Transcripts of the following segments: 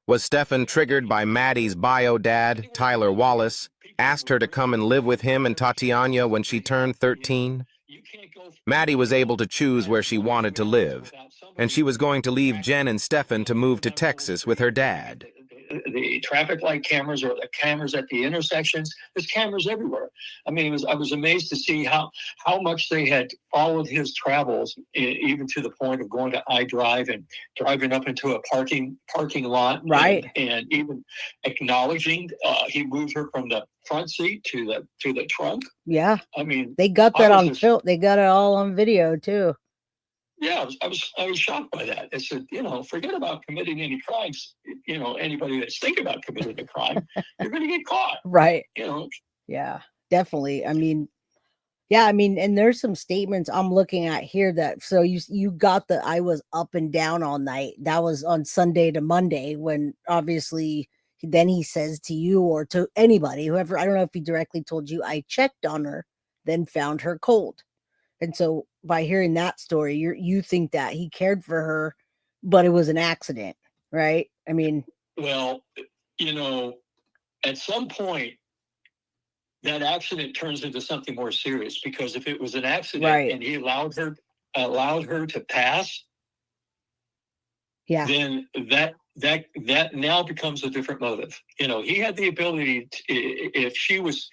Was Stephan triggered by Maddie's bio dad, Tyler Wallace, asked her to come and live with him and Tatiana when she turned 13? Maddie was able to choose where she wanted to live, and she was going to leave Jen and Stephan to move to Texas with her dad. The traffic light cameras or the cameras at the intersections, there's cameras everywhere. I mean, I was amazed to see how much they had followed his travels, even to the point of going to iDrive and driving up into a parking lot, right? And even acknowledging he moved her from the front seat to the trunk. Yeah, I mean, they got that on film. They got it all on video too. Yeah, I was shocked by that. I said, forget about committing any crimes. Anybody that's thinking about committing a crime, you're going to get caught. Right. Yeah, definitely. I mean, and there's some statements I'm looking at here that, so you got the, I was up and down all night. That was on Sunday to Monday, when obviously then he says to you or to anybody, whoever, I don't know if he directly told you, I checked on her, then found her cold. And so by hearing that story, you think that he cared for her, but it was an accident, right? I mean, well, at some point that accident turns into something more serious, because if it was an accident, right, and he allowed her to pass, yeah, then that now becomes a different motive. He had the ability to, if she was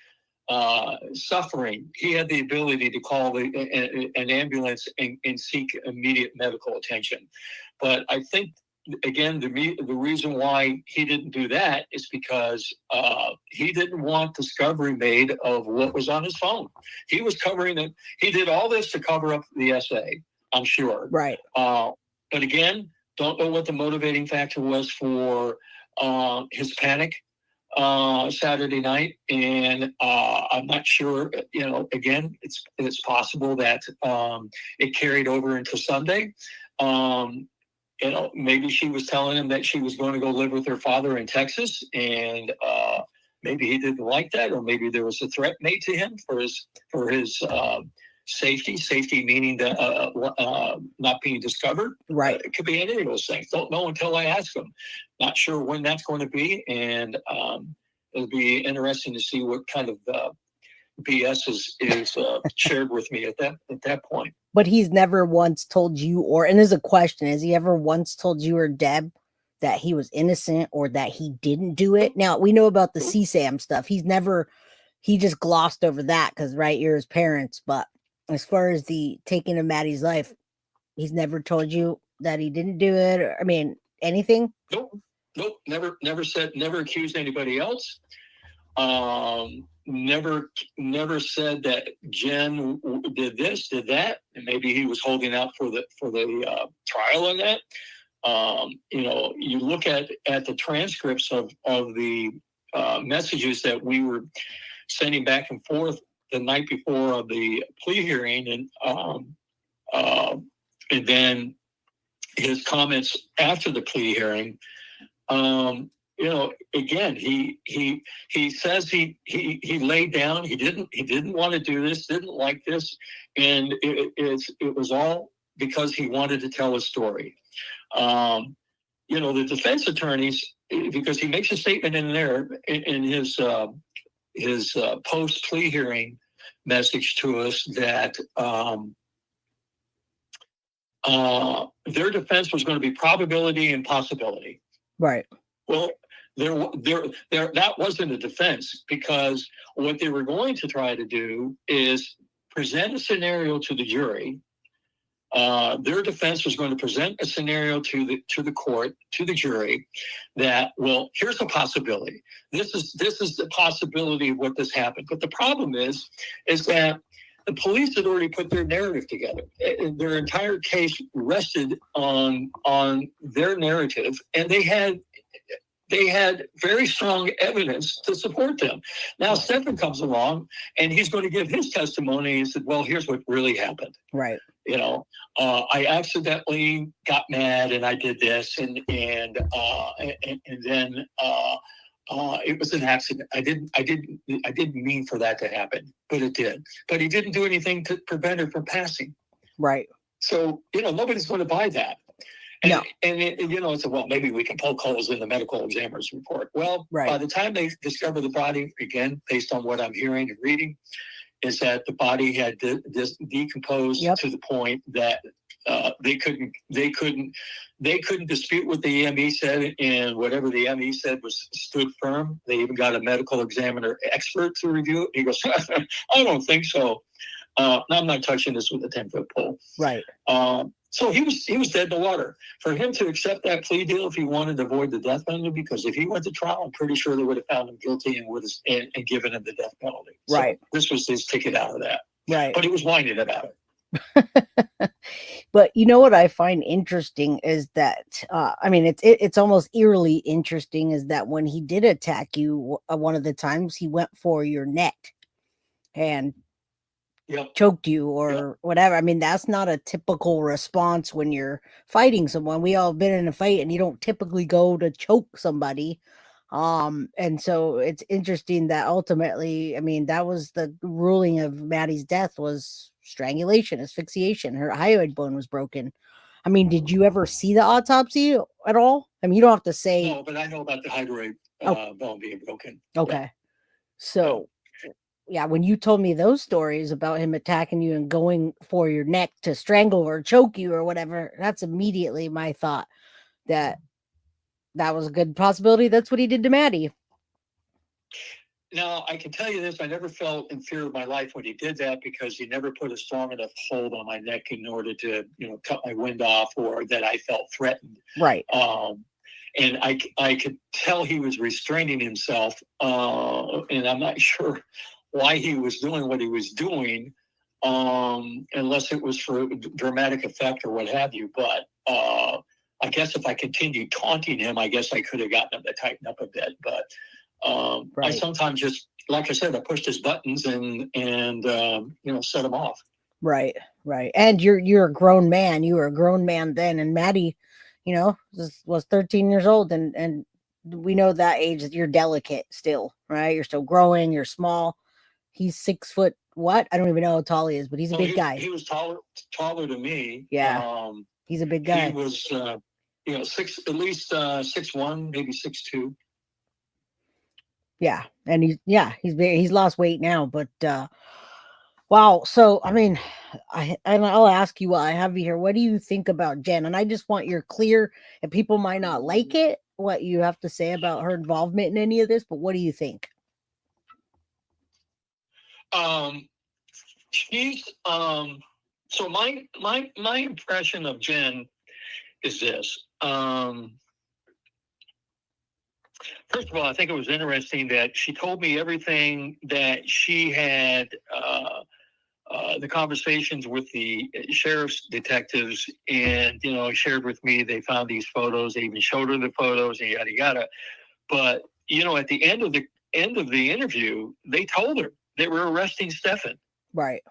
suffering, he had the ability to call an ambulance and seek immediate medical attention. But I think, again, the reason why he didn't do that is because he didn't want discovery made of what was on his phone. He was covering it. He did all this to cover up the essay, I'm sure. Right. But again, don't know what the motivating factor was for his panic Saturday night, and I'm not sure. Again, it's possible that it carried over into Sunday. Maybe she was telling him that she was going to go live with her father in Texas, and maybe he didn't like that, or maybe there was a threat made to him for his safety. Safety meaning that not being discovered. Right. It could be any of those things. Don't know until I ask him. Not sure when that's going to be, and it'll be interesting to see what kind of BS is shared with me at that point. But he's never once told you, and there's a question: has he ever once told you or Deb that he was innocent or that he didn't do it? Now we know about the CSAM stuff. He just glossed over that because, right, you're his parents. But as far as the taking of Maddie's life, he's never told you that he didn't do it, or, I mean, anything? Nope. Never said, never accused anybody else. Never said that Jen did this, did that, and maybe he was holding out for the trial on that. You look at the transcripts of the messages that we were sending back and forth the night before of the plea hearing, and then his comments after the plea hearing. Again, he says he laid down. He didn't want to do this, didn't like this, and it was all because he wanted to tell a story. The defense attorneys, because he makes a statement in there in his post plea hearing message to us that their defense was going to be probability and possibility. Right. Well, that wasn't a defense, because what they were going to try to do is present a scenario to the jury. Their defense was going to present a scenario to the court, to the jury, that, well, here's a possibility. This is the possibility of what this happened. But the problem is that the police had already put their narrative together. Their entire case rested on their narrative, and they had very strong evidence to support them. Now, Stephan comes along, and he's going to give his testimony. He said, well, here's what really happened. Right. I accidentally got mad, and I did this, and then it was an accident. I didn't mean for that to happen, but it did. But he didn't do anything to prevent her from passing. Right. So, nobody's going to buy that. And, No. it's well, maybe we can poke holes in the medical examiner's report. Well, by the time they discover the body, again, based on what I'm hearing and reading, is that the body had decomposed to the point that they couldn't dispute what the EME said, and whatever the EME said stood firm. They even got a medical examiner expert to review it. He goes, I don't think so. I'm not touching this with a 10-foot pole. Right. So he was dead in the water. For him to accept that plea deal, if he wanted to avoid the death penalty, because if he went to trial, I'm pretty sure they would have found him guilty and given him the death penalty. Right. So this was his ticket out of that. Right. But he was whining about it. But you know what I find interesting is that it's almost eerily interesting is that when he did attack you one of the times, he went for your neck and choked you or whatever. I mean, that's not a typical response when you're fighting someone. We all been in a fight and you don't typically go to choke somebody. And so it's interesting that ultimately, I mean, that was the ruling of Maddie's death was strangulation, asphyxiation. Her hyoid bone was broken. I mean, did you ever see the autopsy at all? I mean, you don't have to say. No, but I know about the hyoid bone being broken. Okay. Yeah. So, yeah, when you told me those stories about him attacking you and going for your neck to strangle or choke you or whatever, that's immediately my thought that was a good possibility. That's what he did to Maddie. Now, I can tell you this, I never felt in fear of my life when he did that because he never put a strong enough hold on my neck in order to, cut my wind off or that I felt threatened. Right. And I could tell he was restraining himself, and I'm not sure why he was doing what he was doing, unless it was for dramatic effect or what have you. But I guess if I continued taunting him, I guess I could have gotten him to tighten up a bit. But I sometimes just, like I said, I pushed his buttons and set him off. Right. And you're a grown man. You were a grown man then, and Maddie, was 13 years old, and we know that age that you're delicate still, right? You're still growing. You're small. He's 6 foot. What? I don't even know how tall he is, but he's a big guy. He was taller than me. Yeah. He's a big guy. He was, at least 6'1", maybe 6'2". Yeah, and he's lost weight now, but wow. So I mean, I'll ask you while I have you here. What do you think about Jen? And I just want your clear, and people might not like it, what you have to say about her involvement in any of this. But what do you think? She's so my impression of Jen is this. First of all, I think it was interesting that she told me everything that she had, the conversations with the sheriff's detectives, and shared with me. They found these photos. They even showed her the photos, and yada yada. But at the end of the interview, they told her they were arresting Stephan. Right.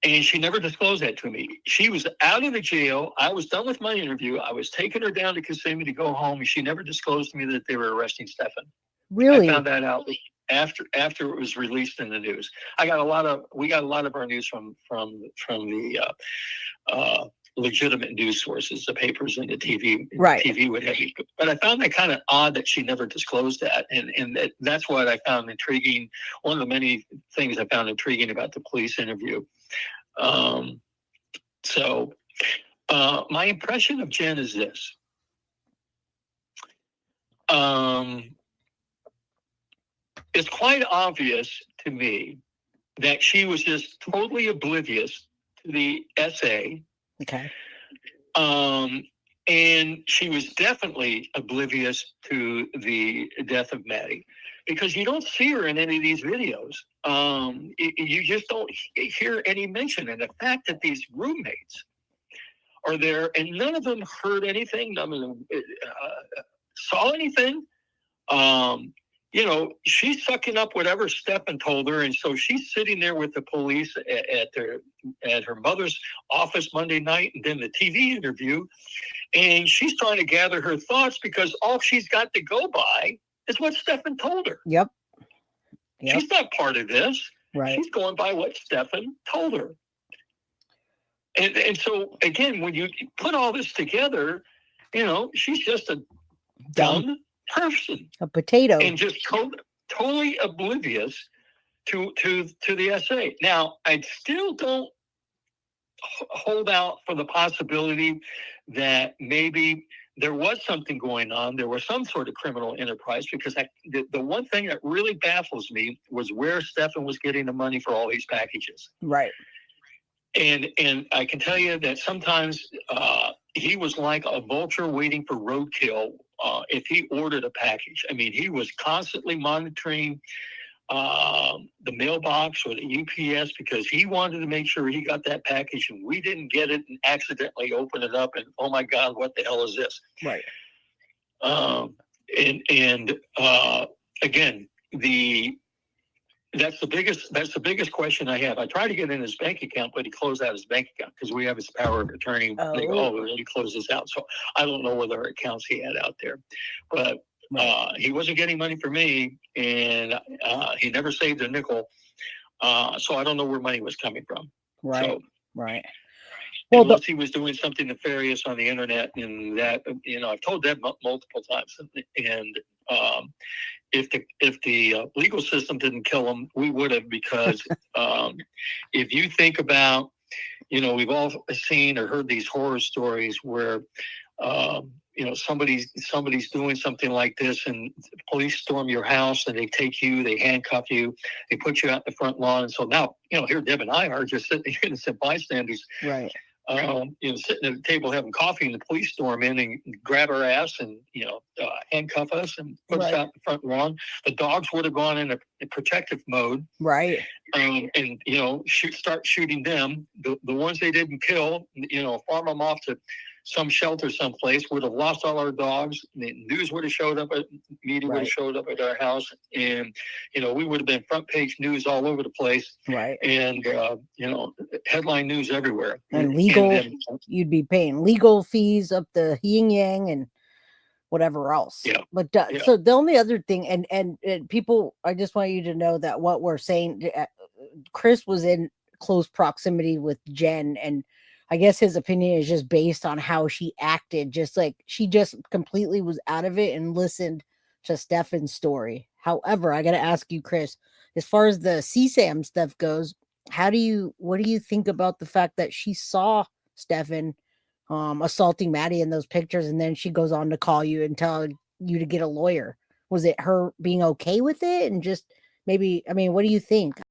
And she never disclosed that to me. She was out of the jail. I was done with my interview. I was taking her down to Kissimmee to go home, and she never disclosed to me that they were arresting Stephan. Really? I found that out after it was released in the news. We got a lot of our news from the legitimate news sources, the papers and the TV, right? TV, what have you. But I found that kind of odd that she never disclosed that, and that's what I found intriguing. One of the many things I found intriguing about the police interview. So my impression of Jen is this. It's quite obvious to me that she was just totally oblivious to the essay. Okay. And she was definitely oblivious to the death of Maddie, because you don't see her in any of these videos. You just don't hear any mention. And the fact that these roommates are there and none of them heard anything, none of them saw anything. She's sucking up whatever Stephan told her, and so she's sitting there with the police at her mother's office Monday night, and then the TV interview, and she's trying to gather her thoughts because all she's got to go by is what Stephan told her. Yep. She's not part of this. Right. She's going by what Stephan told her. And so again, when you put all this together, she's just a dumb person, a potato, and just totally oblivious to the essay. Now, I still don't hold out for the possibility that maybe there was something going on. There was some sort of criminal enterprise, because the one thing that really baffles me was where Stephan was getting the money for all these packages. Right. And I can tell you that sometimes he was like a vulture waiting for roadkill if he ordered a package. I mean, he was constantly monitoring the mailbox or the UPS, because he wanted to make sure he got that package and we didn't get it and accidentally open it up and, oh my God, what the hell is this? Right. Again, that's the biggest question I have. I tried to get in his bank account, but he closed out his bank account because we have his power of attorney. Oh. They go, he closed this out. So I don't know what other accounts he had out there, but he wasn't getting money from me, and he never saved a nickel. So I don't know where money was coming from. Right. So, right. Well, unless he was doing something nefarious on the internet, and that, I've told that multiple times. And if the legal system didn't kill him, we would have, because if you think about, we've all seen or heard these horror stories where somebody's doing something like this, and police storm your house and they take you, they handcuff you, they put you out in the front lawn. And so now, here Deb and I are just sitting, innocent bystanders, right? Sitting at a table having coffee, and the police storm in and grab our ass and handcuff us and put us out in the front lawn. The dogs would have gone in a protective mode, right? And start shooting them. The ones they didn't kill, farm them off to some shelter someplace. Would have lost all our dogs. The news would have showed up, media would have showed up at our house, and we would have been front page news all over the place, right? And headline news everywhere. And legal, you'd be paying legal fees up the yin yang and whatever else. Yeah. But so the only other thing, and people, I just want you to know that what we're saying, Chris was in close proximity with Jen, and I guess his opinion is just based on how she acted, just like she just completely was out of it and listened to Stephan's story. However, I got to ask you, Chris, as far as the CSAM stuff goes, what do you think about the fact that she saw Stephan assaulting Maddie in those pictures, and then she goes on to call you and tell you to get a lawyer? Was it her being okay with it, and just maybe, what do you think?